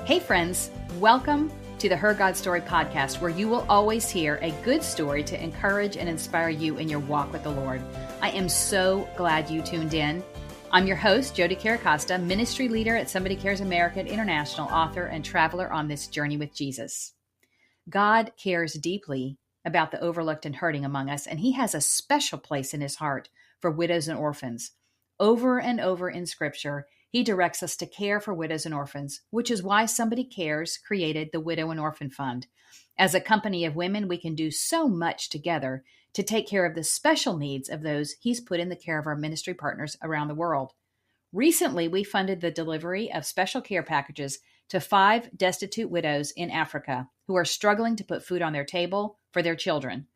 Hey friends, welcome to the Her God Story podcast, where you will always hear a good story to encourage and inspire you in your walk with the Lord. I am so glad you tuned in. I'm your host, Jody Caracosta, ministry leader at Somebody Cares America International, author and traveler on this journey with Jesus. God cares deeply about the overlooked and hurting among us, and He has a special place in His heart for widows and orphans. Over and over in Scripture, He directs us to care for widows and orphans, which is why Somebody Cares created the Widow and Orphan Fund. As a company of women, we can do so much together to take care of the special needs of those He's put in the care of our ministry partners around the world. Recently, we funded the delivery of special care packages to 5 destitute widows in Africa who are struggling to put food on their table for their children.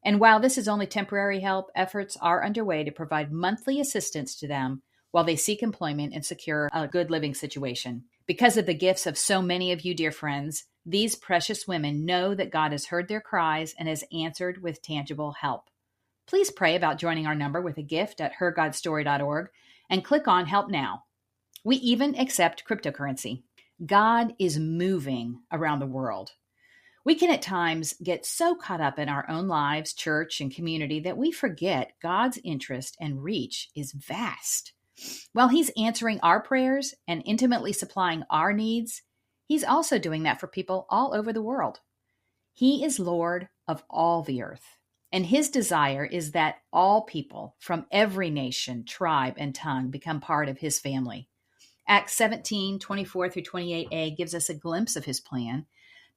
And while this is only temporary help, efforts are underway to provide monthly assistance to them while they seek employment and secure a good living situation. Because of the gifts of so many of you, dear friends, these precious women know that God has heard their cries and has answered with tangible help. Please pray about joining our number with a gift at hergodstory.org and click on Help Now. We even accept cryptocurrency. God is moving around the world. We can at times get so caught up in our own lives, church, and community that we forget God's interest and reach is vast. While He's answering our prayers and intimately supplying our needs, He's also doing that for people all over the world. He is Lord of all the earth, and His desire is that all people from every nation, tribe, and tongue become part of His family. Acts 17:24-28a gives us a glimpse of His plan.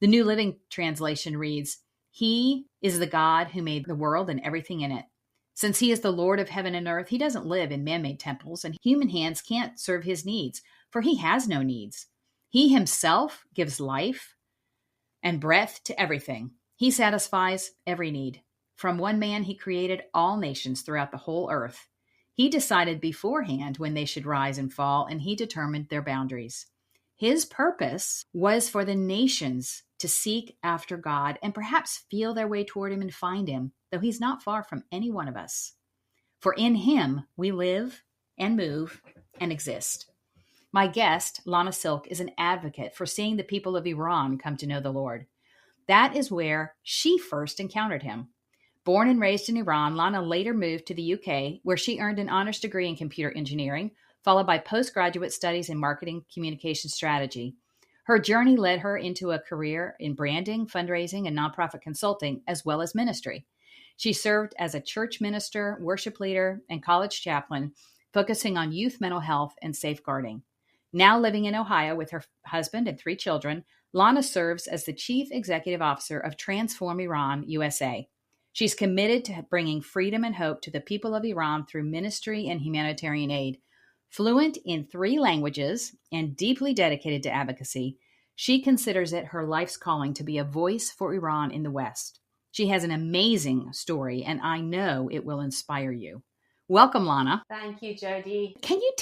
The New Living Translation reads, "He is the God who made the world and everything in it. Since He is the Lord of heaven and earth, He doesn't live in man-made temples, and human hands can't serve His needs, for He has no needs. He Himself gives life and breath to everything. He satisfies every need. From one man He created all nations throughout the whole earth. He decided beforehand when they should rise and fall, and He determined their boundaries. His purpose was for the nations to seek after God and perhaps feel their way toward Him and find Him, though He's not far from any one of us. For in Him we live and move and exist." My guest, Lana Silk, is an advocate for seeing the people of Iran come to know the Lord. That is where she first encountered Him. Born and raised in Iran, Lana later moved to the UK, where she earned an honors degree in computer engineering, followed by postgraduate studies in marketing communication strategy. Her journey led her into a career in branding, fundraising, and nonprofit consulting, as well as ministry. She served as a church minister, worship leader, and college chaplain, focusing on youth mental health and safeguarding. Now living in Ohio with her husband and 3 children, Lana serves as the Chief Executive Officer of Transform Iran USA. She's committed to bringing freedom and hope to the people of Iran through ministry and humanitarian aid. Fluent in 3 languages and deeply dedicated to advocacy, she considers it her life's calling to be a voice for Iran in the West. She has an amazing story, and I know it will inspire you. Welcome, Lana. Thank you, Jody. Can you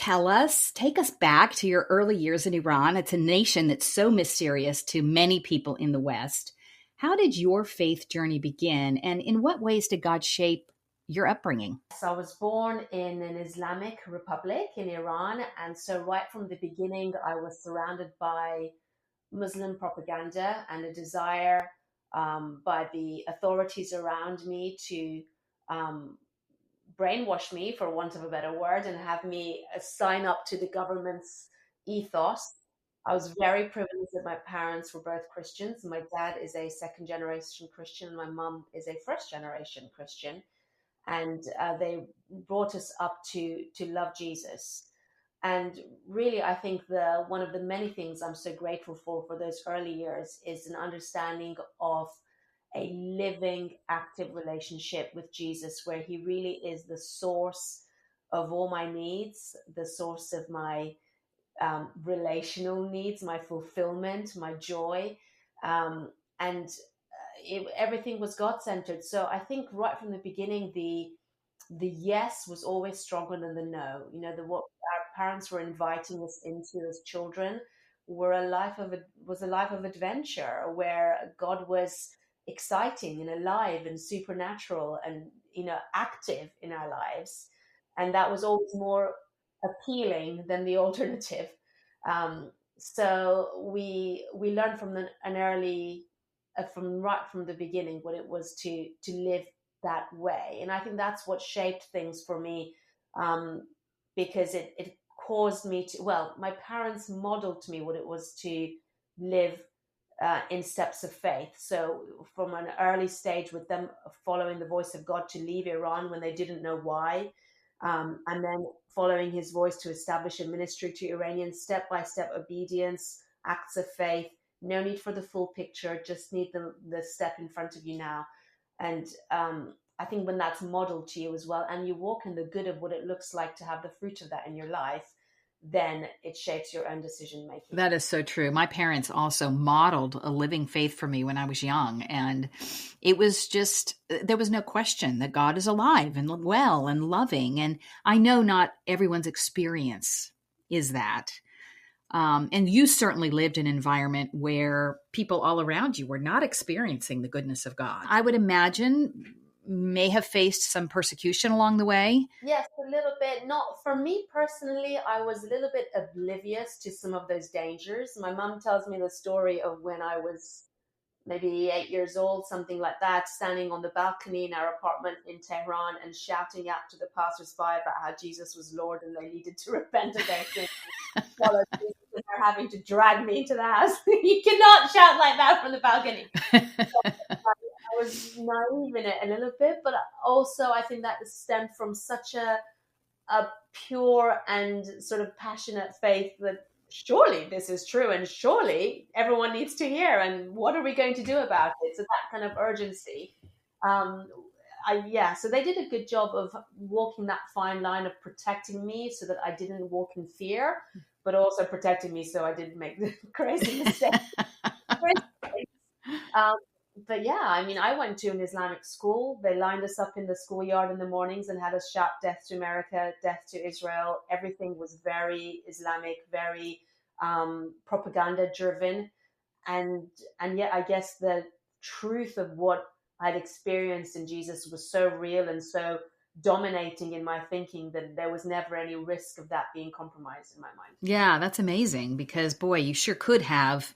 take us back to your early years in Iran? It's a nation that's so mysterious to many people in the West. How did your faith journey begin, and in what ways did God shape your upbringing? So I was born in an Islamic republic in Iran, and so right from the beginning, I was surrounded by Muslim propaganda and a desire by the authorities around me to brainwash me, for want of a better word, and have me sign up to the government's ethos. I was very privileged that my parents were both Christians. My dad is a second generation Christian, and my mum is a first generation Christian. And they brought us up to love Jesus. And really, I think one of the many things I'm so grateful for those early years is an understanding of a living, active relationship with Jesus, where He really is the source of all my needs, the source of my relational needs, my fulfillment, my joy, and everything was God-centered. So I think right from the beginning, the yes was always stronger than the no. What our parents were inviting us into as children was a life of adventure, where God was exciting and alive and supernatural and active in our lives, and that was always more appealing than the alternative. so we learned from an early from right from the beginning what it was to live that way, and I think that's what shaped things for me, um, because it caused me to, well, my parents modeled to me what it was to live in steps of faith. So from an early stage, with them following the voice of God to leave Iran when they didn't know why, and then following his voice to establish a ministry to Iranians, step by step obedience, acts of faith. No need for the full picture, just need the step in front of you now. And I think when that's modeled to you as well, and you walk in the good of what it looks like to have the fruit of that in your life, then it shapes your own decision making. That is so true. My parents also modeled a living faith for me when I was young. And it was just, there was no question that God is alive and well and loving. And I know not everyone's experience is that. And you certainly lived in an environment where people all around you were not experiencing the goodness of God. I would imagine may have faced some persecution along the way. Yes, a little bit. Not for me personally, I was a little bit oblivious to some of those dangers. My mom tells me the story of when I was maybe 8 years old, something like that, standing on the balcony in our apartment in Tehran and shouting out to the passersby about how Jesus was Lord and they needed to repent of their sins. Follow Jesus, and they're having to drag me into the house. You cannot shout like that from the balcony. I was naive in it a little bit, but also I think that stemmed from such a pure and sort of passionate faith that surely this is true and surely everyone needs to hear, and what are we going to do about it? So that kind of urgency. Um, so they did a good job of walking that fine line of protecting me so that I didn't walk in fear, but also protecting me so I didn't make the crazy mistakes. Um, but yeah, I mean, I went to an Islamic school. They lined us up in the schoolyard in the mornings and had us shout death to America, death to Israel. Everything was very Islamic, very propaganda driven. And yet I guess the truth of what I'd experienced in Jesus was so real and so dominating in my thinking that there was never any risk of that being compromised in my mind. Yeah, that's amazing because, boy, you sure could have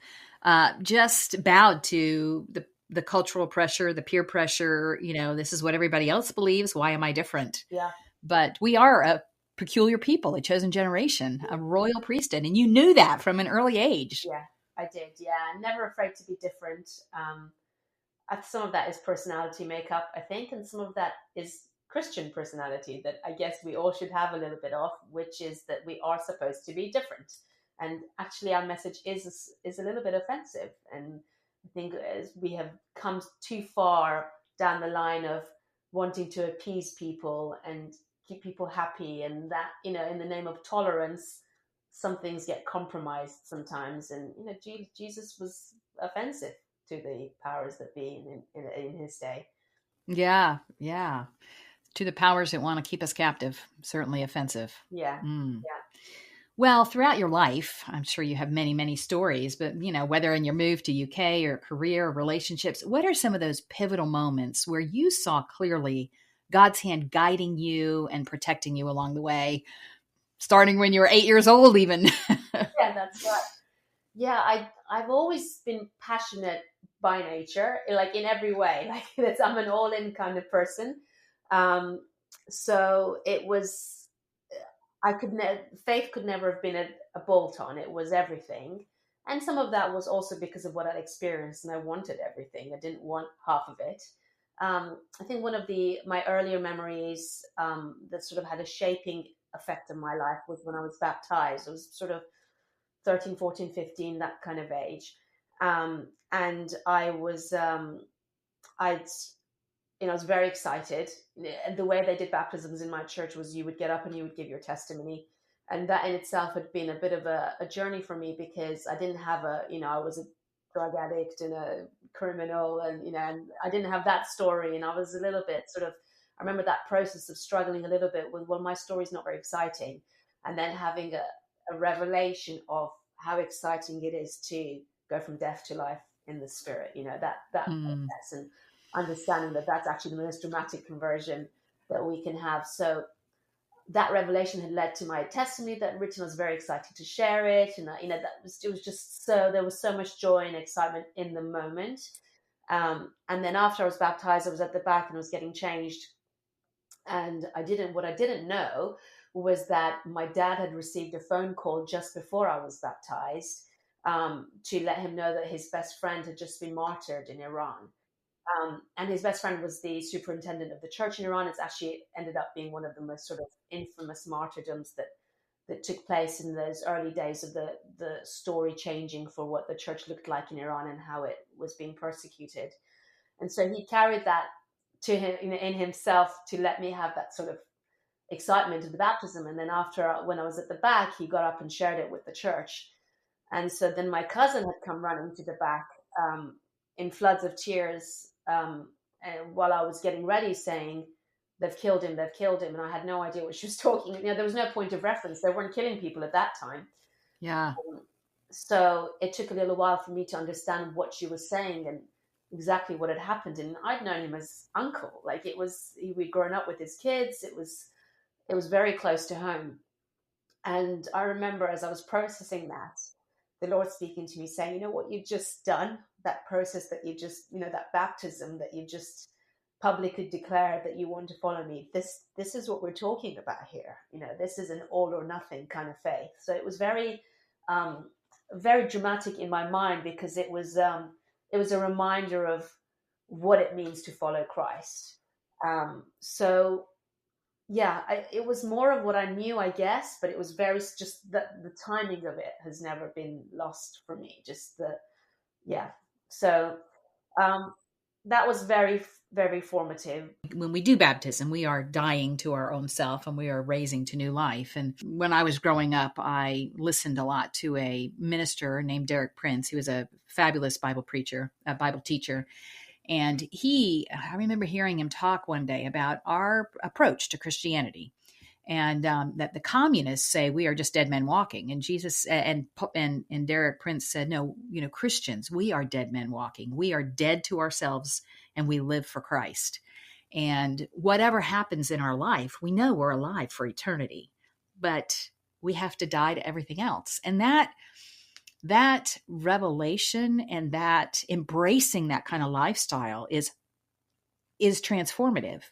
just bowed to the cultural pressure, the peer pressure. You know, this is what everybody else believes. Why am I different? Yeah. But we are a peculiar people, a chosen generation, a royal priesthood. And you knew that from an early age. Yeah, I did. Yeah. Never afraid to be different. Some of that is personality makeup, I think, and some of that is Christian personality that I guess we all should have a little bit of, which is that we are supposed to be different. And actually, our message is a little bit offensive. And I think as we have come too far down the line of wanting to appease people and keep people happy, and that, you know, in the name of tolerance, some things get compromised sometimes. And you know, Jesus was offensive to the powers that be in his day. Yeah, yeah. To the powers that want to keep us captive, certainly offensive. Yeah, Mm. yeah. Well, throughout your life, I'm sure you have many, many stories, but you know, whether in your move to UK or career or relationships, what are some of those pivotal moments where you saw clearly God's hand guiding you and protecting you along the way, starting when you were 8 years old, even? Yeah, that's right. Yeah, I've always been passionate by nature, like in every way. Like that's, I'm an all-in kind of person. Um, so it was, faith could never have been a bolt on. It was everything. And some of that was also because of what I'd experienced, and I wanted everything. I didn't want half of it. I think one of my earlier memories that sort of had a shaping effect on my life was when I was baptized. I was sort of 13, 14, 15, that kind of age. And I was, I was very excited. The way they did baptisms in my church was you would get up and you would give your testimony. And that in itself had been a bit of a journey for me, because I didn't have I was a drug addict and a criminal, and I didn't have that story. And I was a little bit I remember that process of struggling a little bit with, well, my story's not very exciting. And then having a revelation of how exciting it is to go from death to life in the spirit, that process, and understanding that that's actually the most dramatic conversion that we can have. So that revelation had led to my testimony that written. I was very excited to share it, and it was just so, there was so much joy and excitement in the moment. And then after I was baptized, I was at the back and I was getting changed, and what I didn't know was that my dad had received a phone call just before I was baptized, to let him know that his best friend had just been martyred in Iran. And his best friend was the superintendent of the church in Iran. It's actually ended up being one of the most sort of infamous martyrdoms that took place in those early days of the story changing for what the church looked like in Iran and how it was being persecuted. And so he carried that to him in himself to let me have that sort of excitement of the baptism. And then after, when I was at the back, he got up and shared it with the church. And so then my cousin had come running to the back, in floods of tears, and while I was getting ready, saying, they've killed him, they've killed him. And I had no idea what she was talking. There was no point of reference. They weren't killing people at that time. Yeah. So it took a little while for me to understand what she was saying and exactly what had happened. And I'd known him as uncle. Like, we'd grown up with his kids. It was very close to home. And I remember, as I was processing that, the Lord speaking to me saying, what you've just done, that process that you just, that baptism that you just publicly declared that you want to follow me. This is what we're talking about here. This is an all or nothing kind of faith. So it was very, very dramatic in my mind, because it was a reminder of what it means to follow Christ. So yeah, it was more of what I knew, I guess, but it was very, just that the timing of it has never been lost for me. Yeah. So that was very, very formative. When we do baptism, we are dying to our own self and we are raising to new life. And when I was growing up, I listened a lot to a minister named Derek Prince. He was a fabulous Bible preacher, a Bible teacher. And I remember hearing him talk one day about our approach to Christianity, and that the communists say we are just dead men walking. And Jesus and Derek Prince said, no, Christians, we are dead men walking. We are dead to ourselves and we live for Christ. And whatever happens in our life, we know we're alive for eternity, but we have to die to everything else. And that revelation and that embracing that kind of lifestyle is transformative.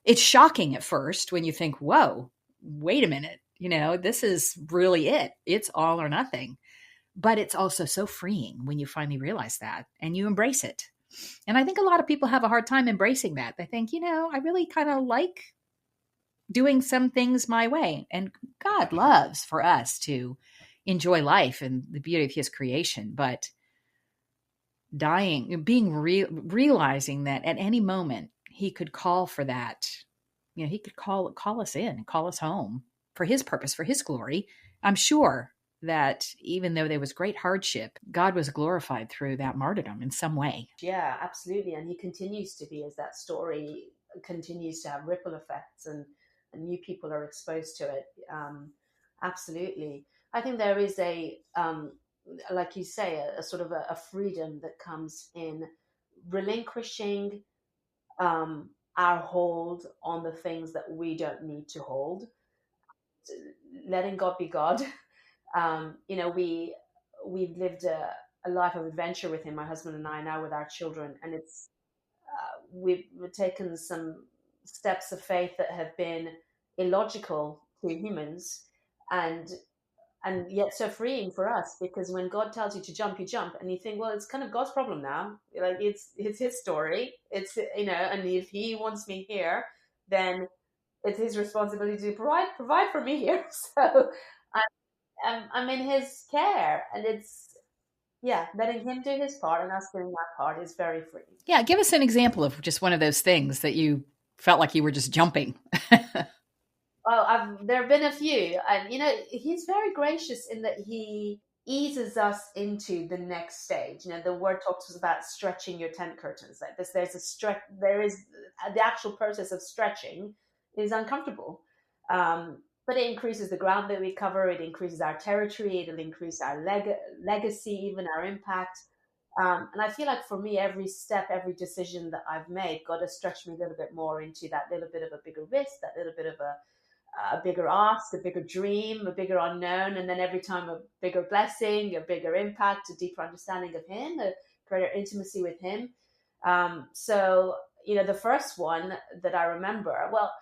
It's shocking at first when you think, whoa, wait a minute, this is really it. It's all or nothing. But it's also so freeing when you finally realize that and you embrace it. And I think a lot of people have a hard time embracing that. They think, I really kind of like doing some things my way. And God loves for us to enjoy life and the beauty of his creation. But realizing that at any moment he could call for that, he could call us in, call us home for his purpose, for his glory. I'm sure that even though there was great hardship, God was glorified through that martyrdom in some way. Yeah, absolutely. And he continues to be, as that story continues to have ripple effects and new people are exposed to it. Absolutely. I think there is like you say, a sort of a freedom that comes in relinquishing our hold on the things that we don't need to hold, letting God be God. We've lived a life of adventure with him, my husband and I, now with our children, and it's we've taken some steps of faith that have been illogical to humans, and yet so freeing for us, because when God tells you to jump, you jump, and you think, well, it's kind of God's problem now. Like, it's his story. It's, and if he wants me here, then it's his responsibility to provide for me here. So I'm in his care, and it's, yeah, letting him do his part and us doing our part is very freeing. Yeah, give us an example of just one of those things that you felt like you were just jumping. Well, there have been a few, and he's very gracious in that he eases us into the next stage. The word talks about stretching your tent curtains. Like this, there is the actual process of stretching is uncomfortable, but it increases the ground that we cover. It increases our territory. It'll increase our legacy, even our impact. And I feel like for me, every step, every decision that I've made, God has stretched me a little bit more into that little bit of a bigger risk, that little bit of a bigger ask, a bigger dream, a bigger unknown, and then every time a bigger blessing, a bigger impact, a deeper understanding of Him, a greater intimacy with Him. So, the first one that I remember, well,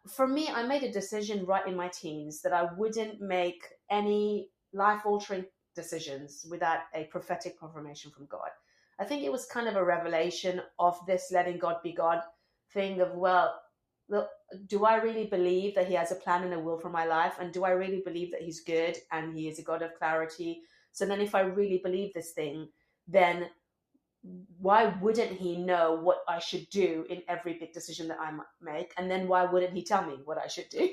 for me, I made a decision right in my teens that I wouldn't make any life altering decisions without a prophetic confirmation from God. I think it was kind of a revelation of this letting God be God thing of, well, look, do I really believe that He has a plan and a will for my life? And do I really believe that He's good and He is a God of clarity? So then, if I really believe this thing, then why wouldn't He know what I should do in every big decision that I make? And then why wouldn't He tell me what I should do?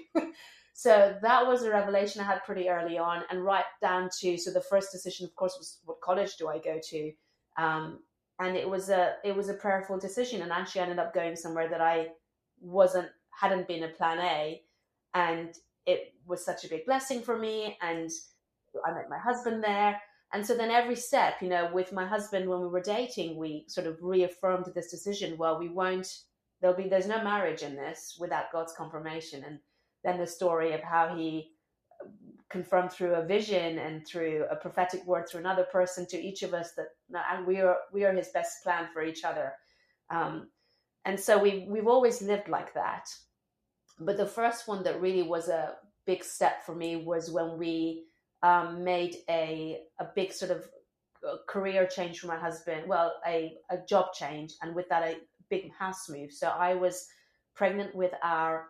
So that was a revelation I had pretty early on, and right down to, so the first decision, of course, was what college do I go to? And it was a prayerful decision, and actually I ended up going somewhere that I hadn't been a plan A, and it was such a big blessing for me, and I met my husband there. And so then every step, with my husband, when we were dating, we sort of reaffirmed this decision. Well, there's no marriage in this without God's confirmation. And then the story of how He confirmed through a vision and through a prophetic word through another person to each of us that and we are His best plan for each other. And so we've always lived like that. But the first one that really was a big step for me was when we made a big sort of career change for my husband. Well, a job change, and with that, a big house move. So I was pregnant with our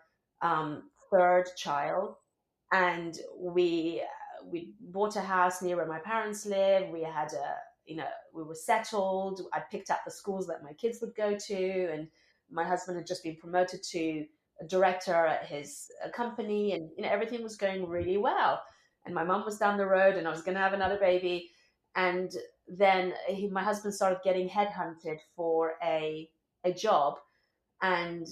third child, and we bought a house near where my parents live. We had we were settled. I picked out the schools that my kids would go to, and my husband had just been promoted to a director at his company, and everything was going really well. And my mum was down the road, and I was going to have another baby. And then my husband started getting headhunted for a job, and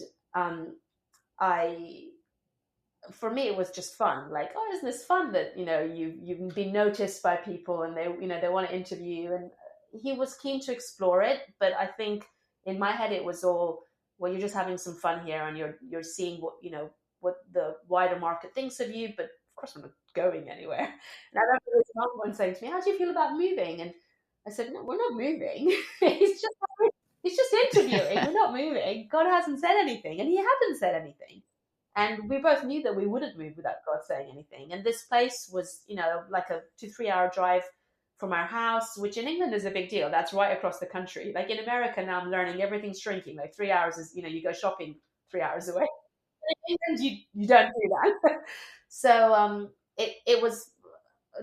for me, it was just fun. Like, oh, isn't this fun that you've been noticed by people, and they want to interview you. And he was keen to explore it, but I think in my head it was all, well, you're just having some fun here, and you're seeing what the wider market thinks of you, but of course I'm not going anywhere. And I remember this one saying to me, "How do you feel about moving?" And I said, "No, we're not moving. He's just interviewing. We're not moving. God hasn't said anything, and He hadn't said anything." And we both knew that we wouldn't move without God saying anything. And this place was, like a 2-3 hour drive from our house, which in England is a big deal. That's right across the country. Like in America now, I'm learning everything's shrinking. Like 3 hours is, you go shopping 3 hours away. In England, you don't do that. So it was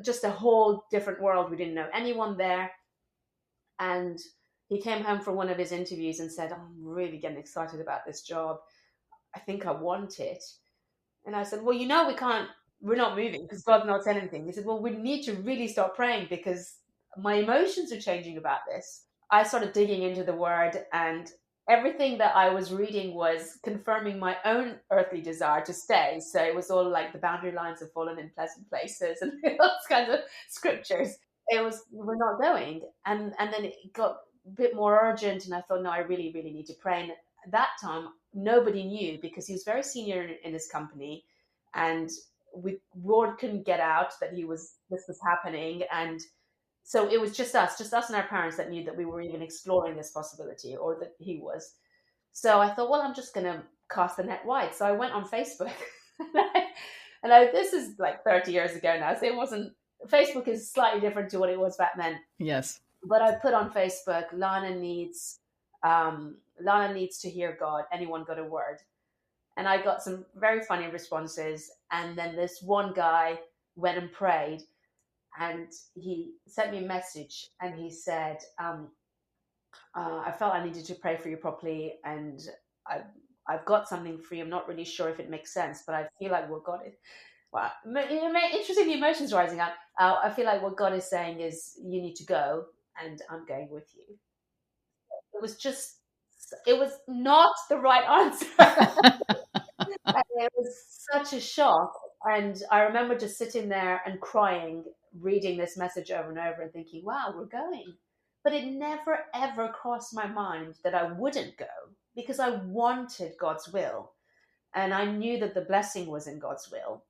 just a whole different world. We didn't know anyone there. And he came home from one of his interviews and said, "I'm really getting excited about this job. I think I want it." And I said, "Well, we're not moving because God's not said anything." He said, "Well, we need to really start praying because my emotions are changing about this." I started digging into the word, and everything that I was reading was confirming my own earthly desire to stay. So it was all like the boundary lines have fallen in pleasant places and those kinds of scriptures. It was, we're not going. And then it got a bit more urgent, and I thought, no, I really, really need to pray. And at that time, nobody knew because he was very senior in his company, and word couldn't get out that this was happening. And so it was just us and our parents that knew that we were even exploring this possibility, or that he was. So I thought, well, I'm just going to cast the net wide. So I went on Facebook and this is like 30 years ago now. So Facebook is slightly different to what it was back then. Yes. But I put on Facebook, Lana needs to hear God. Anyone got a word? And I got some very funny responses. And then this one guy went and prayed, and he sent me a message, and he said, I felt I needed to pray for you properly, and I've got something for you. I'm not really sure if it makes sense, but I feel like what God is, well, interesting, the emotions rising up. I feel like what God is saying is you need to go, and I'm going with you. It was not the right answer. It was such a shock. And I remember just sitting there and crying, reading this message over and over and thinking, wow, we're going. But it never, ever crossed my mind that I wouldn't go, because I wanted God's will. and I knew that the blessing was in God's will.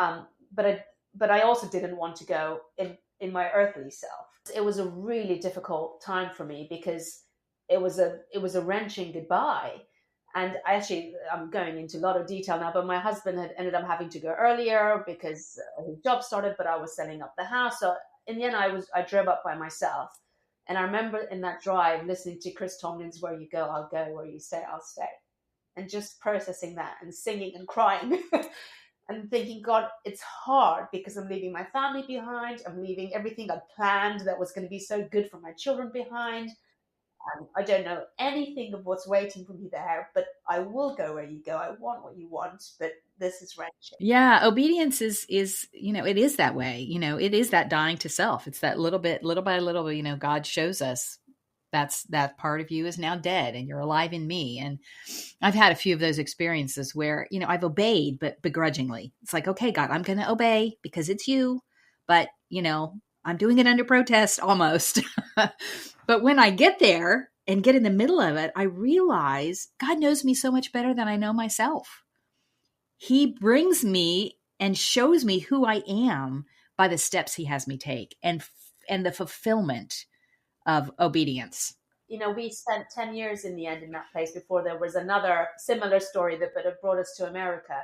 Um, but I also didn't want to go in my earthly self. It was a really difficult time for me because it was a wrenching goodbye. And I'm going into a lot of detail now, but my husband had ended up having to go earlier because his job started, but I was selling up the house. So in the end, I drove up by myself. And I remember in that drive listening to Chris Tomlin's "Where You Go, I'll Go, Where You Stay, I'll Stay," and just processing that and singing and crying and thinking, God, it's hard because I'm leaving my family behind. I'm leaving everything I'd planned that was going to be so good for my children behind. I don't know anything of what's waiting for me there, but I will go where you go. I want what you want, but this is wrenching. Yeah, obedience is, it is that way. It is that dying to self. It's that little by little, God shows us that part of you is now dead and you're alive in me. And I've had a few of those experiences where, I've obeyed, but begrudgingly. It's like, okay, God, I'm going to obey because it's you, but, I'm doing it under protest almost. But when I get there and get in the middle of it, I realize God knows me so much better than I know myself. He brings me and shows me who I am by the steps he has me take and the fulfillment of obedience. We spent 10 years in the end in that place before there was another similar story that but it brought us to America.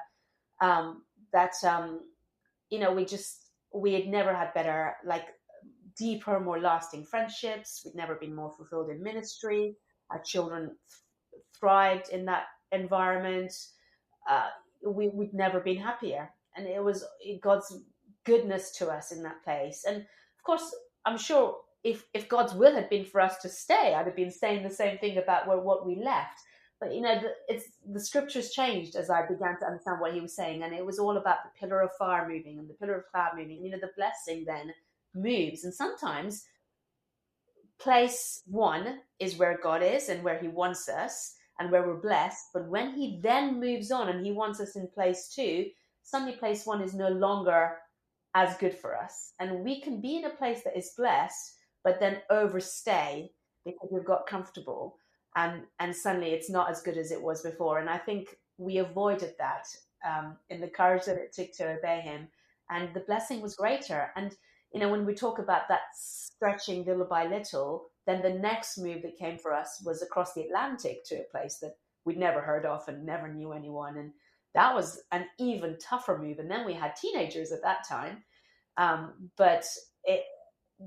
That we had never had better, like, deeper, more lasting friendships. We'd never been more fulfilled in ministry. Our children thrived in that environment. We'd never been happier, and it was God's goodness to us in that place. And of course, I'm sure if God's will had been for us to stay, I'd have been saying the same thing about what we left. But the scriptures changed as I began to understand what he was saying, and it was all about the pillar of fire moving and the pillar of cloud moving. The blessing then moves, and sometimes place one is where God is and where he wants us and where we're blessed. But when he then moves on and he wants us in place two, suddenly place one is no longer as good for us, and we can be in a place that is blessed but then overstay because we've got comfortable, and suddenly it's not as good as it was before. And I think we avoided that in the courage that it took to obey him, and the blessing was greater. And when we talk about that stretching little by little, then the next move that came for us was across the Atlantic to a place that we'd never heard of and never knew anyone. And that was an even tougher move. And then we had teenagers at that time. But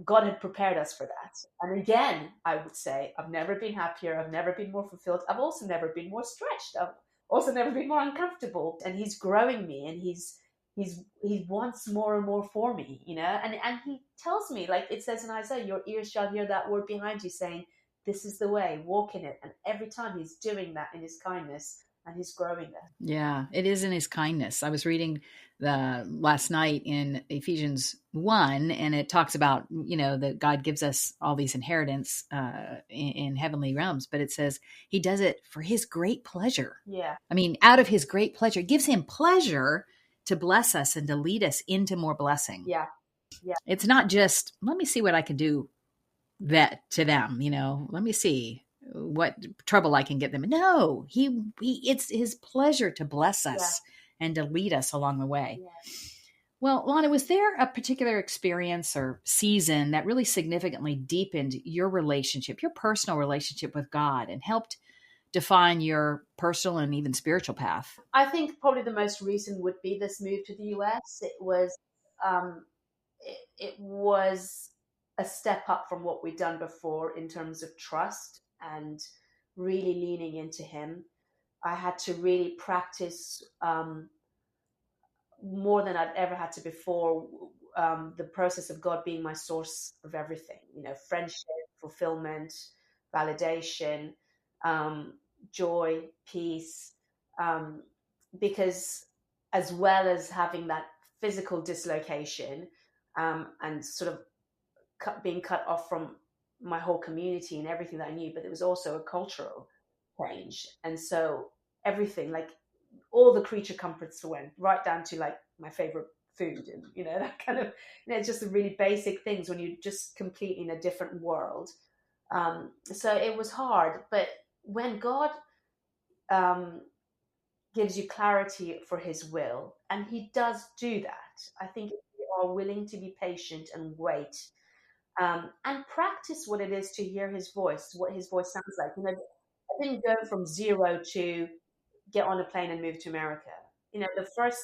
God had prepared us for that. And again, I would say, I've never been happier. I've never been more fulfilled. I've also never been more stretched. I've also never been more uncomfortable. And he's growing me, and he wants more and more for me, and he tells me, like it says in Isaiah, your ears shall hear that word behind you saying, this is the way, walk in it. And every time he's doing that in his kindness, and he's growing us. Yeah, it is in his kindness. I was reading last night in Ephesians 1, and it talks about, that God gives us all these inheritance in heavenly realms, but it says he does it for his great pleasure. Yeah. I mean, out of his great pleasure, it gives him pleasure to bless us and to lead us into more blessing. Yeah. Yeah. It's not just, let me see what I can do that to them, let me see what trouble I can get them. No, it's his pleasure to bless us and to lead us along the way. Yeah. Well, Lana, was there a particular experience or season that really significantly deepened your relationship, your personal relationship with God, and helped define your personal and even spiritual path? I think probably the most recent would be this move to the US. It was a step up from what we'd done before in terms of trust and really leaning into him. I had to really practice more than I'd ever had to before, the process of God being my source of everything, friendship, fulfillment, validation, joy, peace, because as well as having that physical dislocation and sort of being cut off from my whole community and everything that I knew, but it was also a cultural change. And so everything, like all the creature comforts went right down to like my favorite food and, that kind of, just the really basic things when you're just completely in a different world. So it was hard, but when God gives you clarity for his will. And he does do that. I think if we are willing to be patient and wait, and practice what it is to hear his voice, what his voice sounds like. I didn't go from zero to get on a plane and move to America. The first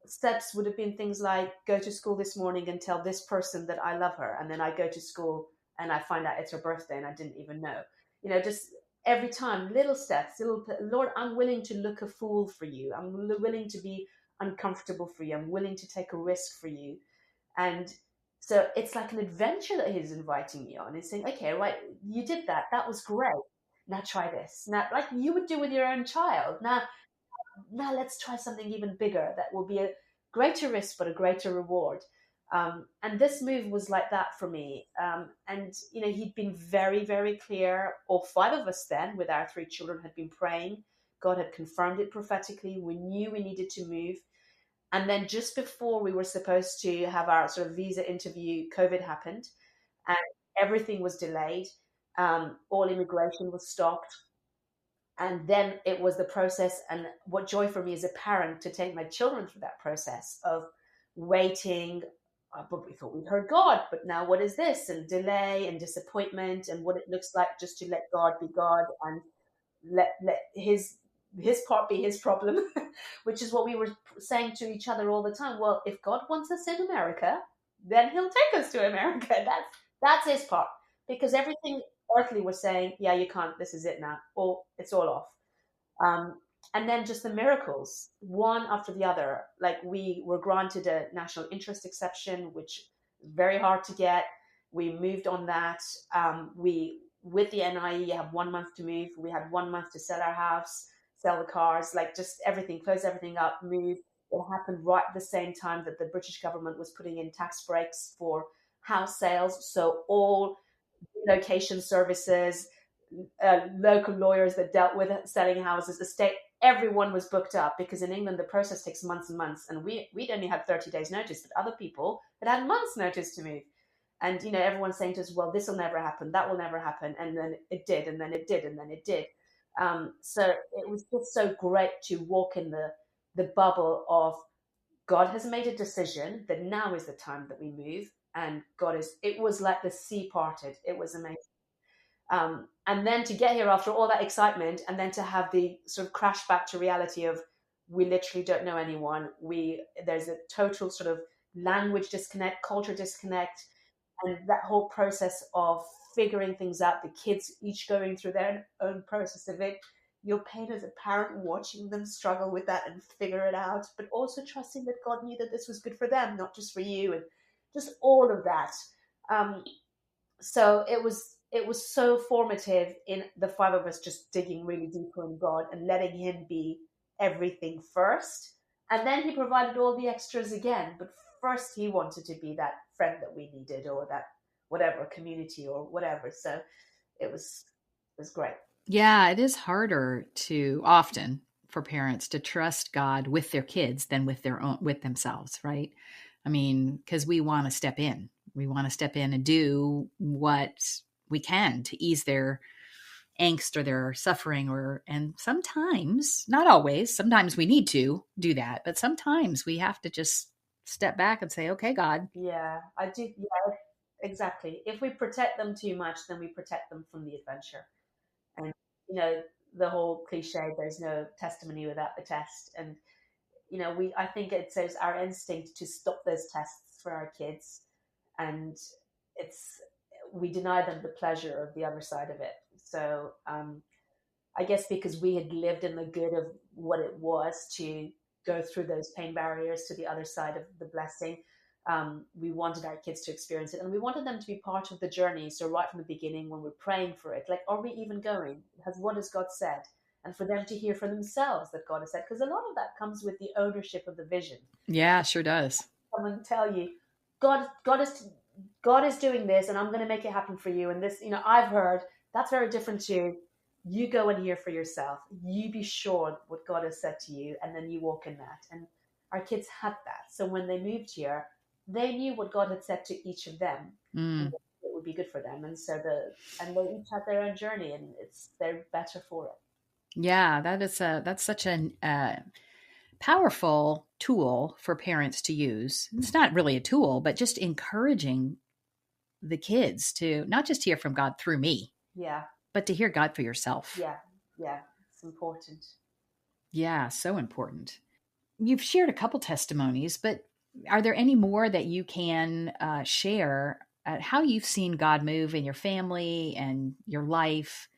steps would have been things like go to school this morning and tell this person that I love her. And then I go to school and I find out it's her birthday and I didn't even know. Just every time, little steps, Lord, I'm willing to look a fool for you. I'm willing to be uncomfortable for you. I'm willing to take a risk for you. And so it's like an adventure that he's inviting me on. He's saying, okay, right, you did that. That was great. Now try this. Now, like you would do with your own child. Now let's try something even bigger that will be a greater risk but a greater reward. And this move was like that for me. And he'd been very, very clear. All five of us then, with our three children, had been praying. God had confirmed it prophetically. We knew we needed to move. And then just before we were supposed to have our sort of visa interview, COVID happened, and everything was delayed. All immigration was stopped. And then it was the process, and what joy for me as a parent to take my children through that process of waiting. But we thought we'd heard God, but now what is this? And delay and disappointment, and what it looks like just to let God be God and let his part be his problem, which is what we were saying to each other all the time. Well, if God wants us in America, then he'll take us to America. That's his part, because everything earthly was saying, yeah, you can't, this is it now, or it's all off. And then just the miracles, one after the other. Like we were granted a national interest exception, which is very hard to get. We moved on that. We, with the NIE, you have 1 month to move. We had 1 month to sell our house, sell the cars, like just everything, close everything up, move. It happened right at the same time that the British government was putting in tax breaks for house sales. So all location services, local lawyers that dealt with selling houses, estate, everyone was booked up, because in England the process takes months and months, and we'd only had 30 days notice, but other people had months notice to move. And everyone's saying to us, well, this will never happen, that will never happen, and then it did, and then it did, and then it did. So it was just so great to walk in the bubble of God has made a decision that now is the time that we move, and it was like the sea parted. It was amazing. And then to get here after all that excitement, and then to have the sort of crash back to reality of we literally don't know anyone. There's a total sort of language disconnect, culture disconnect, and that whole process of figuring things out, the kids each going through their own process of it. Your pain as a parent, watching them struggle with that and figure it out, but also trusting that God knew that this was good for them, not just for you, and just all of that. So it was so formative in the five of us just digging really deeper in God and letting him be everything first. And then he provided all the extras again. But first he wanted to be that friend that we needed, or that whatever community or whatever. So it was great. Yeah, it is harder often for parents to trust God with their kids than with themselves, right? I mean, because we want to step in. We want to step in and do what we can to ease their angst or their suffering, and sometimes, not always, sometimes we need to do that, but sometimes we have to just step back and say, okay, God. Yeah, I do. Yeah, exactly. If we protect them too much, then we protect them from the adventure. And you know, the whole cliche, there's no testimony without the test. And I think it says our instinct to stop those tests for our kids, and it's we deny them the pleasure of the other side of it. So I guess because we had lived in the good of what it was to go through those pain barriers to the other side of the blessing, we wanted our kids to experience it, and we wanted them to be part of the journey. So right from the beginning, when we're praying for it, like, are we even going? What has God said? And for them to hear for themselves that God has said, because a lot of that comes with the ownership of the vision. Yeah, sure does. Someone tell you, God is doing this, and I'm going to make it happen for you. And this, I've heard that's very different to you go and hear for yourself. You be sure what God has said to you, and then you walk in that. And our kids had that. So when they moved here, they knew what God had said to each of them. And it would be good for them. And so they each had their own journey, and they're better for it. Yeah, that's such an powerful tool for parents to use. It's not really a tool, but just encouraging the kids to not just hear from God through me, Yeah, but to hear God for yourself. yeah, yeah. It's important. Yeah, so important. You've shared a couple testimonies, but are there any more that you can share how you've seen God move in your family and your life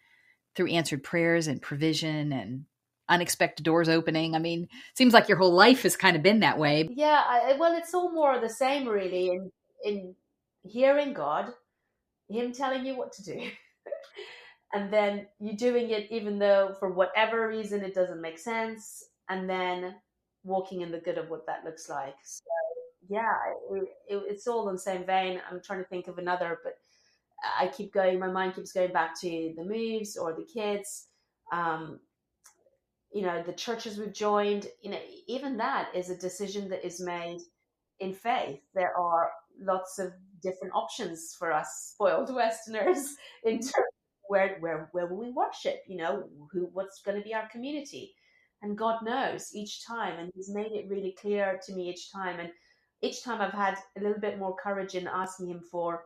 through answered prayers and provision and unexpected doors opening? I mean, it seems like your whole life has kind of been that way. Yeah, well, it's all more of the same, really, in hearing God, Him telling you what to do, and then you doing it even though for whatever reason it doesn't make sense, and then walking in the good of what that looks like. So, yeah, it's all in the same vein. I'm trying to think of another, but I keep going. My mind keeps going back to the moves or the kids. Um, the churches we've joined. Even that is a decision that is made in faith. There are lots of different options for us spoiled Westerners in terms of where will we worship? What's going to be our community? And God knows each time, and He's made it really clear to me each time. And each time I've had a little bit more courage in asking Him for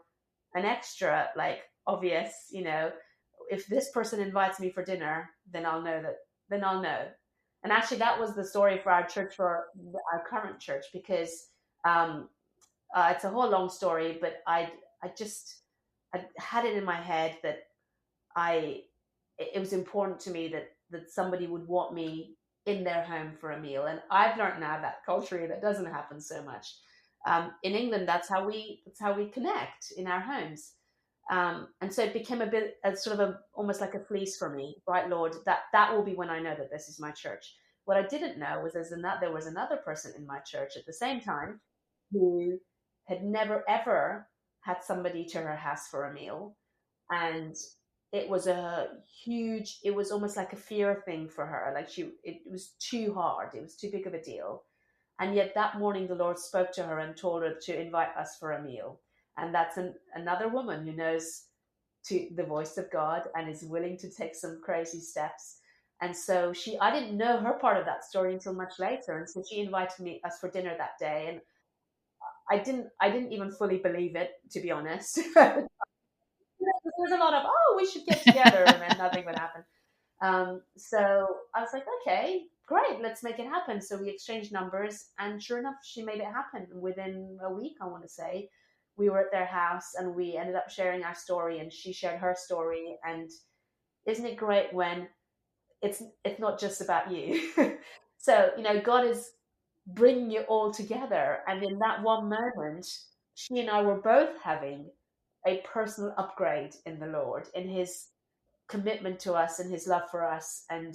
an extra, like obvious, if this person invites me for dinner, then I'll know that. Then I'll know. And actually, that was the story for our church, for our current church, because um, it's a whole long story, but I had it in my head that I it was important to me that somebody would want me in their home for a meal, and I've learned now that culturally that doesn't happen so much. In England, that's how we connect in our homes. And so it became a bit a sort of almost like a fleece for me, right, Lord? That will be when I know that this is my church. What I didn't know was there was another person in my church at the same time who had never ever had somebody to her house for a meal, and it was almost like a fear thing for her. Like it was too hard, it was too big of a deal. And yet that morning, the Lord spoke to her and told her to invite us for a meal. And that's another woman who knows to the voice of God and is willing to take some crazy steps. And so I didn't know her part of that story until much later. And so she invited us for dinner that day. And I didn't even fully believe it, to be honest. There was a lot of, oh, we should get together. And then nothing would happen. So I was like, okay, great, let's make it happen. So we exchanged numbers, and sure enough, she made it happen. Within a week, I want to say, we were at their house, and we ended up sharing our story, and she shared her story. And isn't it great when it's not just about you? So God is bringing you all together, and in that one moment, she and I were both having a personal upgrade in the Lord, in His commitment to us and His love for us. And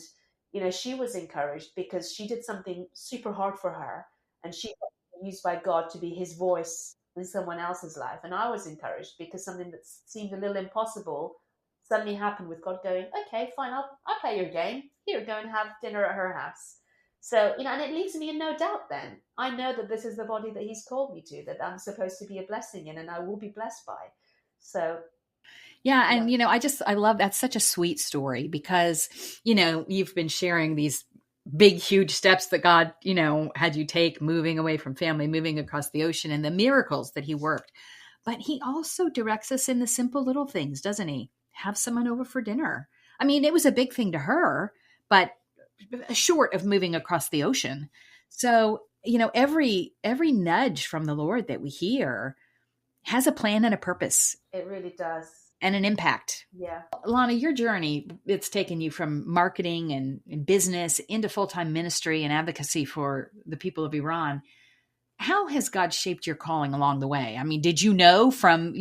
she was encouraged because she did something super hard for her, and she got used by God to be His voice in someone else's life. And I was encouraged because something that seemed a little impossible suddenly happened, with God going, okay, fine, I'll play your game. Here, go and have dinner at her house. So and it leaves me in no doubt. Then I know that this is the body that He's called me to, that I'm supposed to be a blessing in, and I will be blessed by. So Yeah. yeah. And, I love that's such a sweet story because, you've been sharing these big, huge steps that God, had you take, moving away from family, moving across the ocean, and the miracles that He worked. But He also directs us in the simple little things, doesn't He? Have someone over for dinner. I mean, it was a big thing to her, but short of moving across the ocean. So, every nudge from the Lord that we hear has a plan and a purpose It really does. and an impact. Yeah. Lana, your journey, it's taken you from marketing and business into full-time ministry and advocacy for the people of Iran. How has God shaped your calling along the way? I mean, did you know from,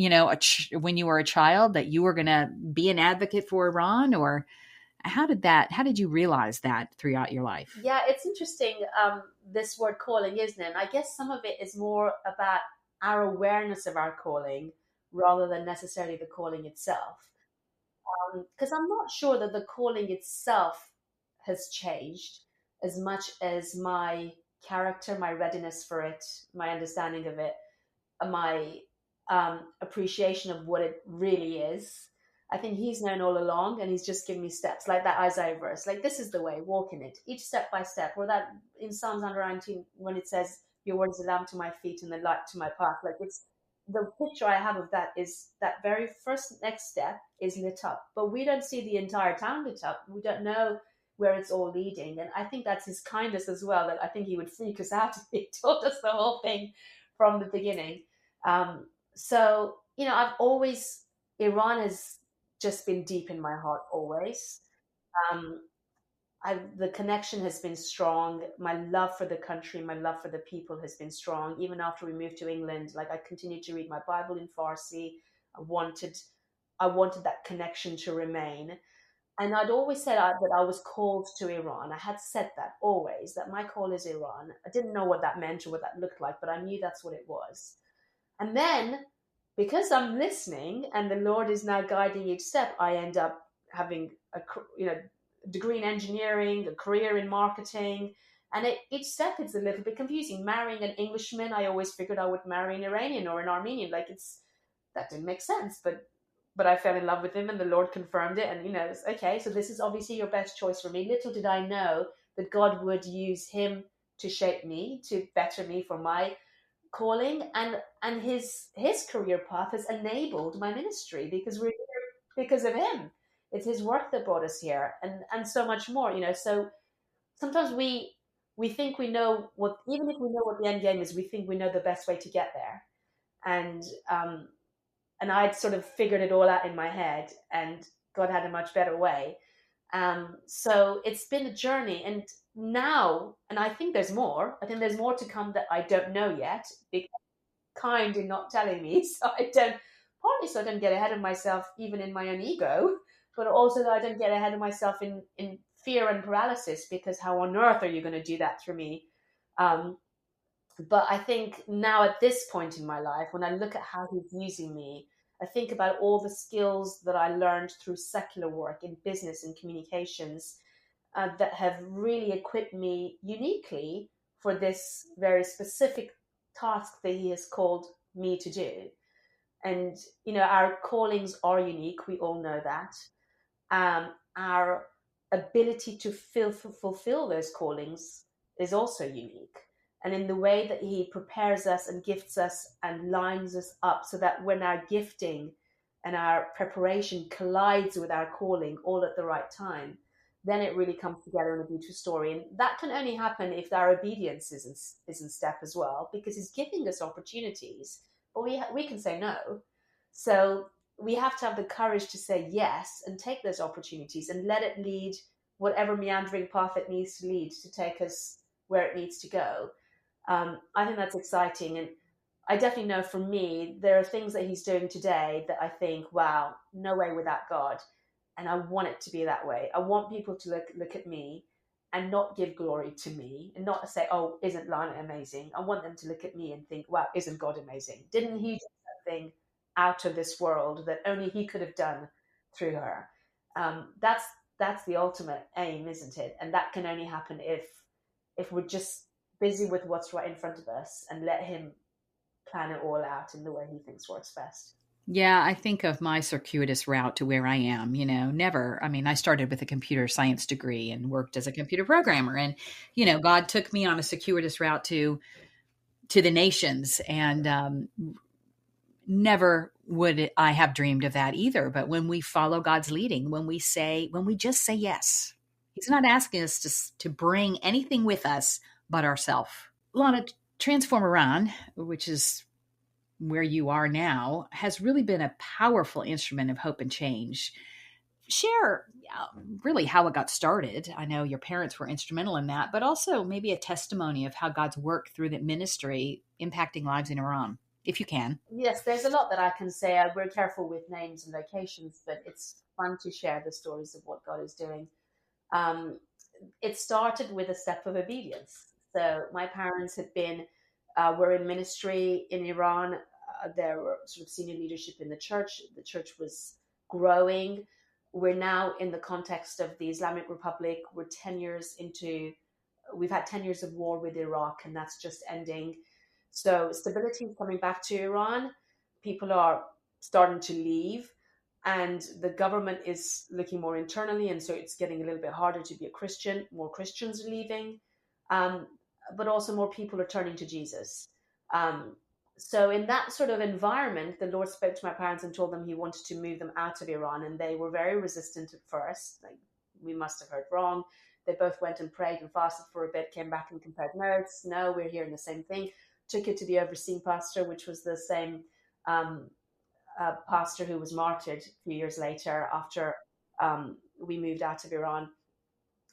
when you were a child that you were going to be an advocate for Iran, or how did you realize that throughout your life? Yeah, it's interesting, this word calling, isn't it? And I guess some of it is more about our awareness of our calling rather than necessarily the calling itself. Because I'm not sure that the calling itself has changed as much as my character, my readiness for it, my understanding of it, my appreciation of what it really is. I think he's known all along, and he's just given me steps, like that Isaiah verse. Like, this is the way, walk in it, each step by step. Or that in Psalms 119, when it says, "Your word is a lamp to my feet and the light to my path." Like, it's the picture I have of that is that very first next step is lit up, but we don't see the entire town lit up. We don't know where it's all leading, and I think that's his kindness as well. That I think he would freak us out if he told us the whole thing from the beginning. So I've always Iran has just been deep in my heart always. Um, the connection has been strong. My love for the country, my love for the people has been strong. Even after we moved to England, like I continued to read my Bible in Farsi. I wanted, I wanted that connection to remain. And I'd always said that I was called to Iran. I had said that always, that my call is Iran. I didn't know what that meant or what that looked like, but I knew that's what it was. And then, because I'm listening and the Lord is now guiding each step, I end up having a degree in engineering, a career in marketing, and each step is a little bit confusing. Marrying an Englishman, I always figured I would marry an Iranian or an Armenian. Like that didn't make sense, but I fell in love with him, and the Lord confirmed it. And it's okay. So this is obviously your best choice for me. Little did I know that God would use him to shape me, to better me for my calling, and his career path has enabled my ministry because we're here because of him. It's his work that brought us here, and so much more. So sometimes we think we know what, even if we know what the end game is, we think we know the best way to get there, and I'd sort of figured it all out in my head, and God had a much better way. So it's been a journey, and now, and I think there's more. I think there's more to come that I don't know yet, because kind in not telling me, so I don't. Partly so I don't get ahead of myself, even in my own ego, but also that I don't get ahead of myself in fear and paralysis, because how on earth are you going to do that through me? Um, but I think now at this point in my life, when I look at how he's using me, I think about all the skills that I learned through secular work in business and communications, that have really equipped me uniquely for this very specific task that he has called me to do. And, our callings are unique. We all know that. Our ability to fulfill those callings is also unique. And in the way that he prepares us and gifts us and lines us up so that when our gifting and our preparation collides with our calling all at the right time, then it really comes together in a beautiful story. And that can only happen if our obedience is in step as well, because he's giving us opportunities, but we can say no. So we have to have the courage to say yes and take those opportunities and let it lead whatever meandering path it needs to lead to take us where it needs to go. I think that's exciting. And I definitely know for me, there are things that he's doing today that I think, wow, no way without God. And I want it to be that way. I want people to look at me and not give glory to me and not say, oh, isn't Lana amazing? I want them to look at me and think, wow, isn't God amazing? Didn't he do something out of this world that only he could have done through her? That's the ultimate aim, isn't it? And that can only happen if we're just busy with what's right in front of us and let him plan it all out in the way he thinks works best. Yeah, I think of my circuitous route to where I am, never. I mean, I started with a computer science degree and worked as a computer programmer. And, God took me on a circuitous route to the nations. And never would I have dreamed of that either. But when we follow God's leading, when we just say yes, he's not asking us to bring anything with us but ourselves. Lana, Transform Iran, which is where you are now, has really been a powerful instrument of hope and change. Share really how it got started. I know your parents were instrumental in that, but also maybe a testimony of how God's work through that ministry impacting lives in Iran, if you can. Yes, there's a lot that I can say. We're careful with names and locations, but it's fun to share the stories of what God is doing. It started with a step of obedience. So my parents were in ministry in Iran. There were sort of senior leadership in the church. The church was growing. We're now in the context of the Islamic Republic. We've had 10 years of war with Iraq, and that's just ending. So stability is coming back to Iran. People are starting to leave. and the government is looking more internally, and so it's getting a little bit harder to be a Christian. More Christians are leaving, um, but also more people are turning to Jesus. Um, so in that sort of environment, the Lord spoke to my parents and told them He wanted to move them out of Iran, and they were very resistant at first. Like, we must have heard wrong. They both went and prayed and fasted for a bit, came back and compared notes. No, we're hearing the same thing. Took it to the overseeing pastor, which was the same um, pastor who was martyred a few years later after we moved out of Iran.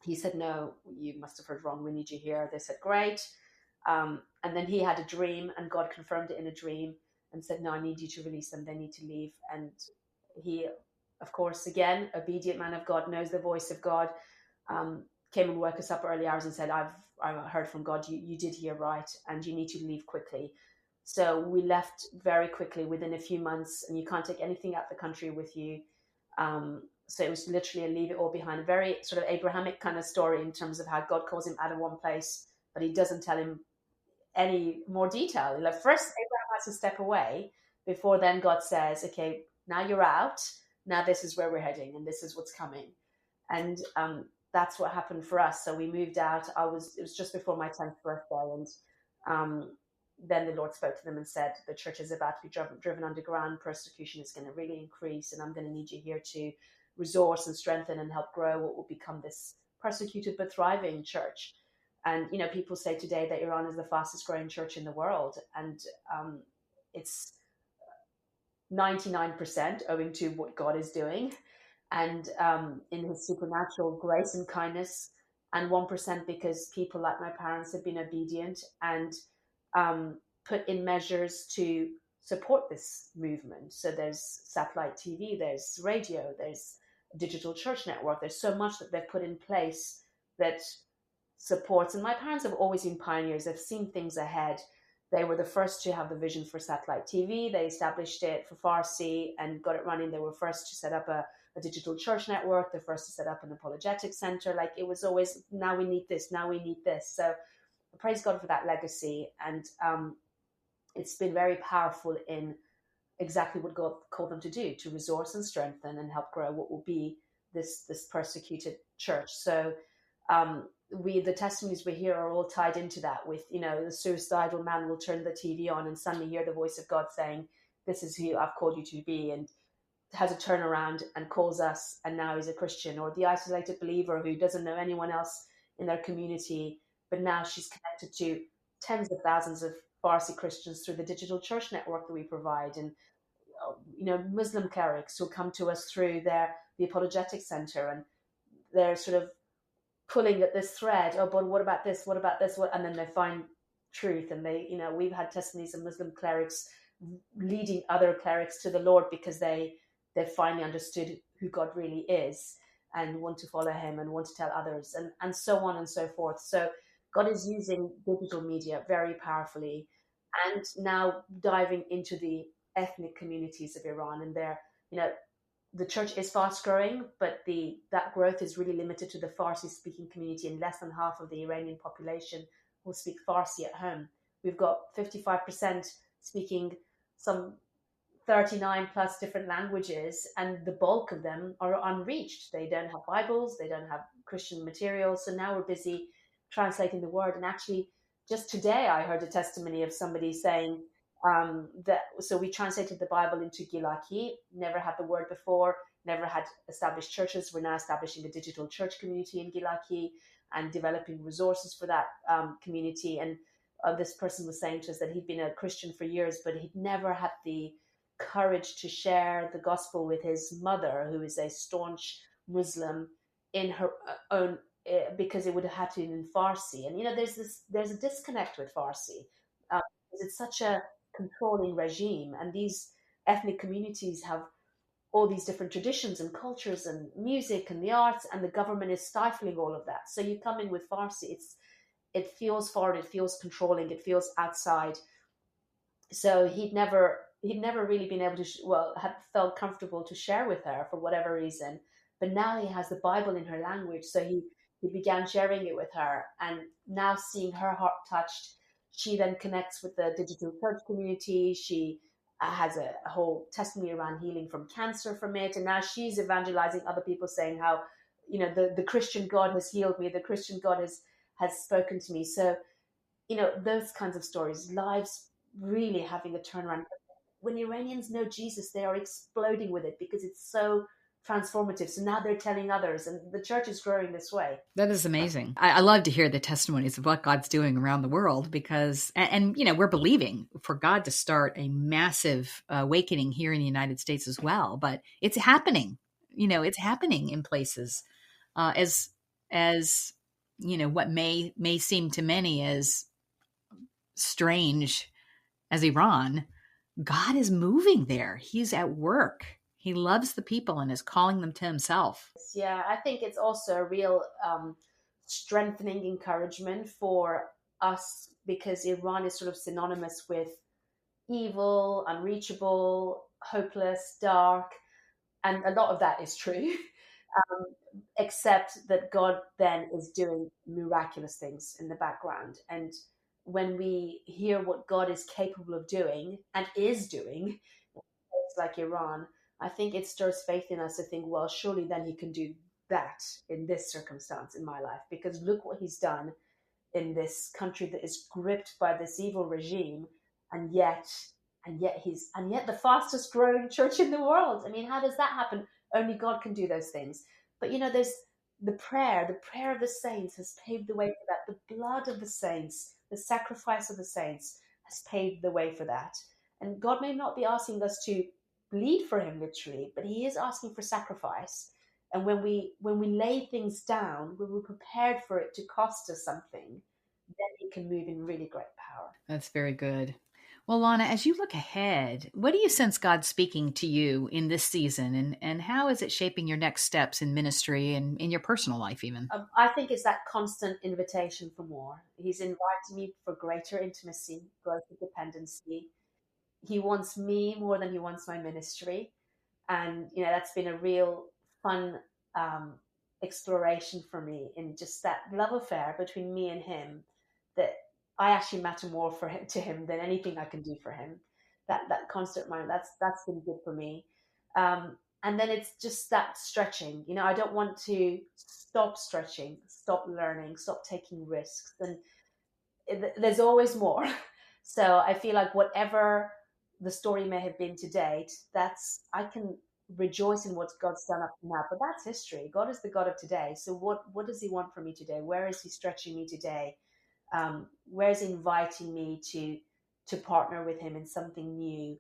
He said, "No, you must have heard wrong. We need you here." They said, "Great." And then he had a dream, and God confirmed it in a dream and said, "No, I need you to release them. They need to leave." And he, of course, again, obedient man of God, knows the voice of God, um, came and woke us up early hours and said, I've heard from God. You did hear right, and you need to leave quickly." So we left very quickly within a few months, and you can't take anything out of the country with you. So it was literally a leave it all behind, a very sort of Abrahamic kind of story in terms of how God calls him out of one place, but he doesn't tell him any more detail. Like, first, Abraham has to step away before then God says, "Okay, now you're out. Now this is where we're heading, and this is what's coming." And that's what happened for us. So we moved out. It was just before my 10th birthday, and um, then the Lord spoke to them and said, "The church is about to be driven underground. Persecution is going to really increase, and I'm going to need you here to resource and strengthen and help grow what will become this persecuted but thriving church." And people say today that Iran is the fastest growing church in the world, and it's 99% owing to what God is doing and in His supernatural grace and kindness, and 1% because people like my parents have been obedient and put in measures to support this movement. So there's satellite TV, there's radio, there's digital church network. There's so much that they've put in place that supports. And my parents have always been pioneers. They've seen things ahead. They were the first to have the vision for satellite TV. They established it for Farsi and got it running. They were first to set up a digital church network. The first to set up an apologetic center. Like, it was always, now we need this, now we need this. So praise God for that legacy. And it's been very powerful in exactly what God called them to do, to resource and strengthen and help grow what will be this persecuted church. So the testimonies we hear are all tied into that, with the suicidal man will turn the TV on and suddenly hear the voice of God saying, "This is who I've called you to be," and has a turnaround and calls us, and now he's a Christian. Or the isolated believer who doesn't know anyone else in their community, but now she's connected to tens of thousands of Farsi Christians through the digital church network that we provide. And Muslim clerics who come to us through the apologetic center, and they're sort of pulling at this thread. "Oh, but what about this? What about this?" And then they find truth. And we've had testimonies of Muslim clerics leading other clerics to the Lord because they finally understood who God really is and want to follow Him and want to tell others, and so on and so forth. So God is using digital media very powerfully, and now diving into the ethnic communities of Iran. And the church is fast growing, but that growth is really limited to the Farsi speaking community, and less than half of the Iranian population will speak Farsi at home. We've got 55% speaking some 39 plus different languages, and the bulk of them are unreached. They don't have Bibles, they don't have Christian materials. So now we're busy translating the word. And actually, just today, I heard a testimony of somebody saying so we translated the Bible into Gilaki, never had the word before, never had established churches. We're now establishing a digital church community in Gilaki and developing resources for that community. And this person was saying to us that he'd been a Christian for years, but he'd never had the courage to share the gospel with his mother, who is a staunch Muslim, in her own, because it would have had to be in Farsi. And there's a disconnect with Farsi. It's such a controlling regime, and these ethnic communities have all these different traditions and cultures and music and the arts, and the government is stifling all of that. So you come in with Farsi, it feels foreign, it feels controlling, it feels outside. So he'd never really been able to had felt comfortable to share with her for whatever reason. But now he has the Bible in her language, so he began sharing it with her, and now seeing her heart touched, she then connects with the digital church community. She has a whole testimony around healing from cancer from it. And now she's evangelizing other people, saying how, the Christian God has healed me. The Christian God has spoken to me. So, those kinds of stories, lives really having a turnaround. When Iranians know Jesus, they are exploding with it because it's so transformative. So now they're telling others, and the church is growing this way. That is amazing. I love to hear the testimonies of what God's doing around the world because, and we're believing for God to start a massive awakening here in the United States as well. But it's happening. It's happening in places as what may seem to many as strange as Iran. God is moving there. He's at work. He loves the people and is calling them to himself. Yeah, I think it's also a real strengthening encouragement for us, because Iran is sort of synonymous with evil, unreachable, hopeless, dark, and a lot of that is true. Except that God then is doing miraculous things in the background. And when we hear what God is capable of doing and is doing, it's like Iran, I think it stirs faith in us to think, well, surely then he can do that in this circumstance in my life, because look what he's done in this country that is gripped by this evil regime, and yet the fastest growing church in the world. I mean, how does that happen? Only God can do those things. But there's the prayer of the saints has paved the way for that. The blood of the saints, the sacrifice of the saints has paved the way for that. And God may not be asking us to bleed for him literally, but he is asking for sacrifice. And when we lay things down, when we're prepared for it to cost us something, then he can move in really great power. That's very good. Well, Lana, as you look ahead, what do you sense God speaking to you in this season, and how is it shaping your next steps in ministry and in your personal life even? I think it's that constant invitation for more. He's inviting me for greater intimacy, greater dependency. He wants me more than he wants my ministry. And that's been a real fun um, exploration for me, in just that love affair between me and him, that I actually matter more for him to him than anything I can do for him. That constant mind, that's been good for me. And then it's just that stretching. I don't want to stop stretching, stop learning, stop taking risks, and there's always more. So I feel like whatever the story may have been to date, I can rejoice in what God's done up to now. But that's history. God is the God of today. So what does he want from me today? Where is he stretching me today? Where is he inviting me to partner with him in something new,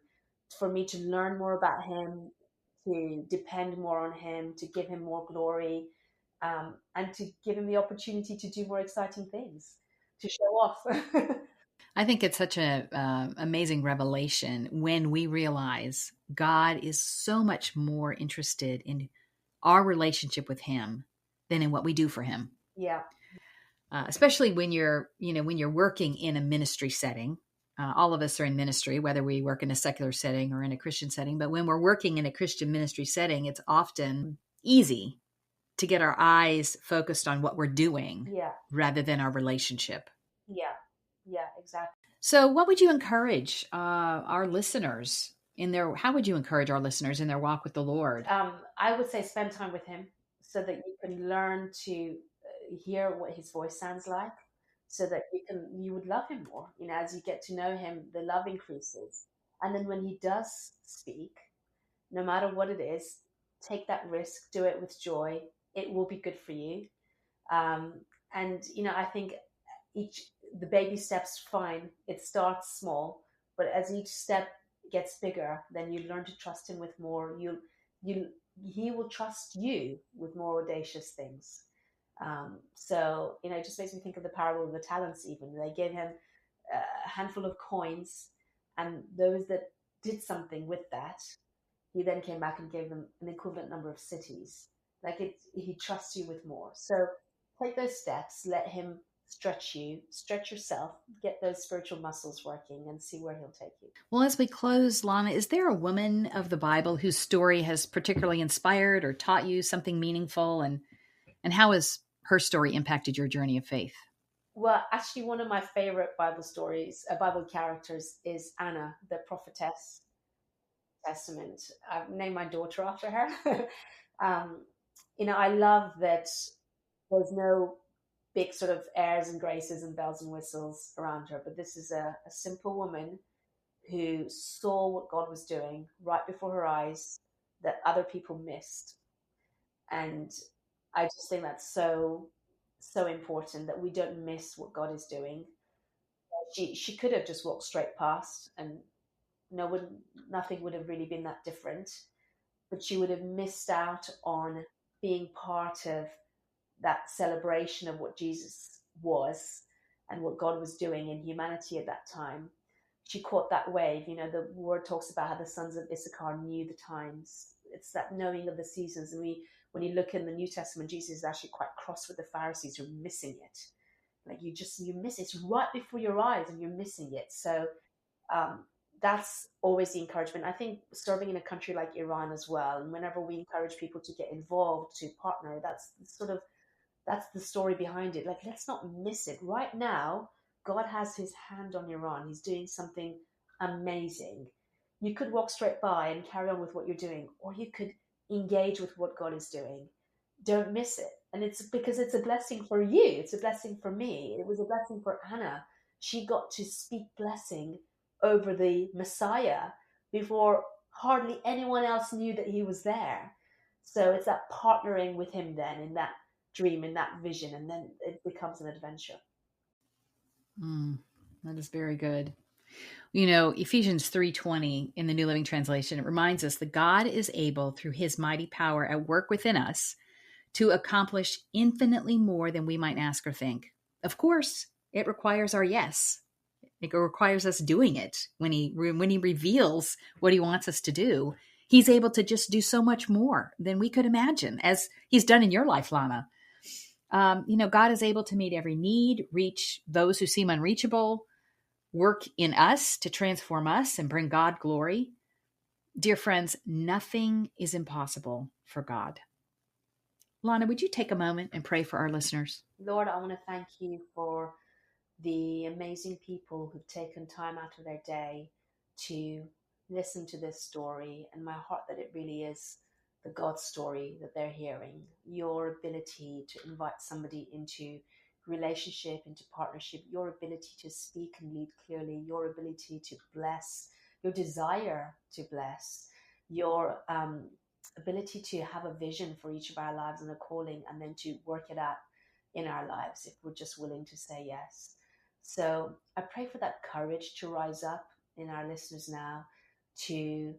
for me to learn more about him, to depend more on him, to give him more glory, and to give him the opportunity to do more exciting things, to show off. I think it's such an amazing revelation when we realize God is so much more interested in our relationship with him than in what we do for him. Yeah. Especially when you're working in a ministry setting. All of us are in ministry, whether we work in a secular setting or in a Christian setting. But when we're working in a Christian ministry setting, it's often easy to get our eyes focused on what we're doing, Yeah. rather than our relationship. Yeah. Yeah, exactly. So what would you encourage our listeners how would you encourage our listeners in their walk with the Lord? I would say spend time with him, so that you can learn to hear what his voice sounds like, so that you would love him more. As you get to know him, the love increases. And then when he does speak, no matter what it is, take that risk, do it with joy. It will be good for you. Um, and I think each the baby steps fine. It starts small, but as each step gets bigger, then you learn to trust him with more. You He will trust you with more audacious things. So it just makes me think of the parable of the talents. Even they gave him a handful of coins, and those that did something with that, he then came back and gave them an equivalent number of cities. He trusts you with more. So take those steps, let him stretch you, stretch yourself, get those spiritual muscles working, and see where he'll take you. Well, as we close, Lana, is there a woman of the Bible whose story has particularly inspired or taught you something meaningful? And how has her story impacted your journey of faith? Well, actually, one of my favorite Bible characters is Anna, the prophetess. Testament. I've named my daughter after her. um, I love that there's no big sort of airs and graces and bells and whistles around her, but this is a simple woman who saw what God was doing right before her eyes that other people missed. And I just think that's so important that we don't miss what God is doing. She could have just walked straight past and no one nothing would have really been that different, but she would have missed out on being part of that celebration of what Jesus was and what God was doing in humanity at that time. She caught that wave. The word talks about how the sons of Issachar knew the times. It's that knowing of the seasons. And when you look in the New Testament, Jesus is actually quite cross with the Pharisees who are missing it. Like you miss it. It's right before your eyes and you're missing it. So um, that's always the encouragement. I think serving in a country like Iran as well, and whenever we encourage people to get involved, to partner, that's the story behind it. Like, let's not miss it. Right now, God has his hand on Iran. He's doing something amazing. You could walk straight by and carry on with what you're doing, or you could engage with what God is doing. Don't miss it. And it's because it's a blessing for you. It's a blessing for me. It was a blessing for Anna. She got to speak blessing over the Messiah before hardly anyone else knew that he was there. So it's that partnering with him then in that dream, in that vision, and then it becomes an adventure. That is very good. Ephesians 3:20 in the New Living Translation, it reminds us that God is able through his mighty power at work within us to accomplish infinitely more than we might ask or think. Of course, it requires our yes. It requires us doing it. When he reveals what he wants us to do, he's able to just do so much more than we could imagine, as he's done in your life, Lana. God is able to meet every need, reach those who seem unreachable, work in us to transform us and bring God glory. Dear friends, nothing is impossible for God. Lana, would you take a moment and pray for our listeners? Lord, I want to thank you for the amazing people who've taken time out of their day to listen to this story, and my heart that it really is the God story that they're hearing. Your ability to invite somebody into relationship, into partnership, your ability to speak and lead clearly, your ability to bless, your desire to bless, your ability to have a vision for each of our lives and a calling, and then to work it out in our lives if we're just willing to say yes. So I pray for that courage to rise up in our listeners now, to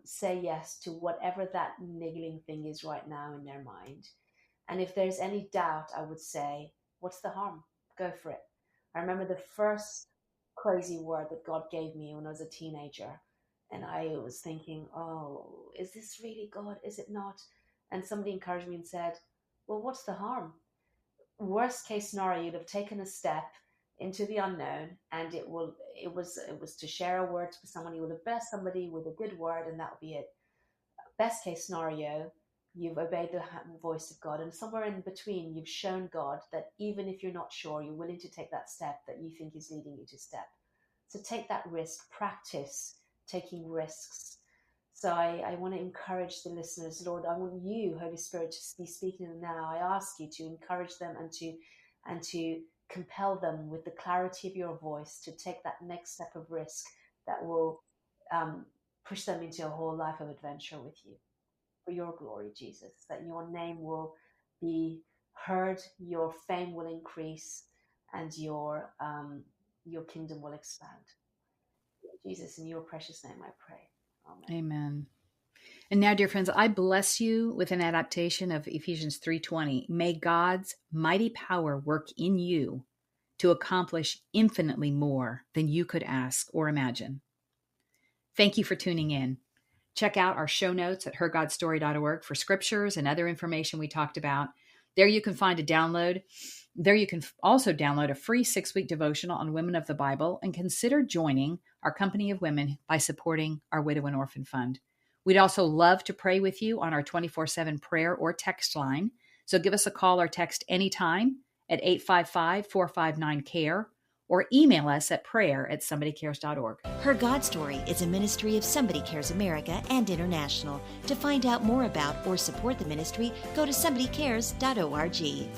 say yes to whatever that niggling thing is right now in their mind. And if there's any doubt, I would say, what's the harm? Go for it. I remember the first crazy word that God gave me when I was a teenager. And I was thinking, oh, is this really God? Is it not? And somebody encouraged me and said, well, what's the harm? Worst case scenario, you'd have taken a step into the unknown, and it was to share a word with someone. You would have blessed somebody with a good word, and that would be it. Best case scenario, you've obeyed the voice of God, and somewhere in between, you've shown God that even if you're not sure, you're willing to take that step that you think is leading you to step. So take that risk, practice taking risks. So I want to encourage the listeners, Lord. I want you, Holy Spirit, to be speaking to them now. I ask you to encourage them and to compel them with the clarity of your voice to take that next step of risk that will push them into a whole life of adventure with you. For your glory, Jesus, that your name will be heard, your fame will increase, and your kingdom will expand. Jesus, in your precious name I pray. Amen. Amen. And now, dear friends, I bless you with an adaptation of Ephesians 3:20. May God's mighty power work in you to accomplish infinitely more than you could ask or imagine. Thank you for tuning in. Check out our show notes at hergodstory.org for scriptures and other information we talked about. There you can find a download. There you can also download a free 6-week devotional on women of the Bible, and consider joining our company of women by supporting our Widow and Orphan Fund. We'd also love to pray with you on our 24/7 prayer or text line. So give us a call or text anytime at 855-459-CARE, or email us at prayer@somebodycares.org. Her God Story is a ministry of Somebody Cares America and International. To find out more about or support the ministry, go to somebodycares.org.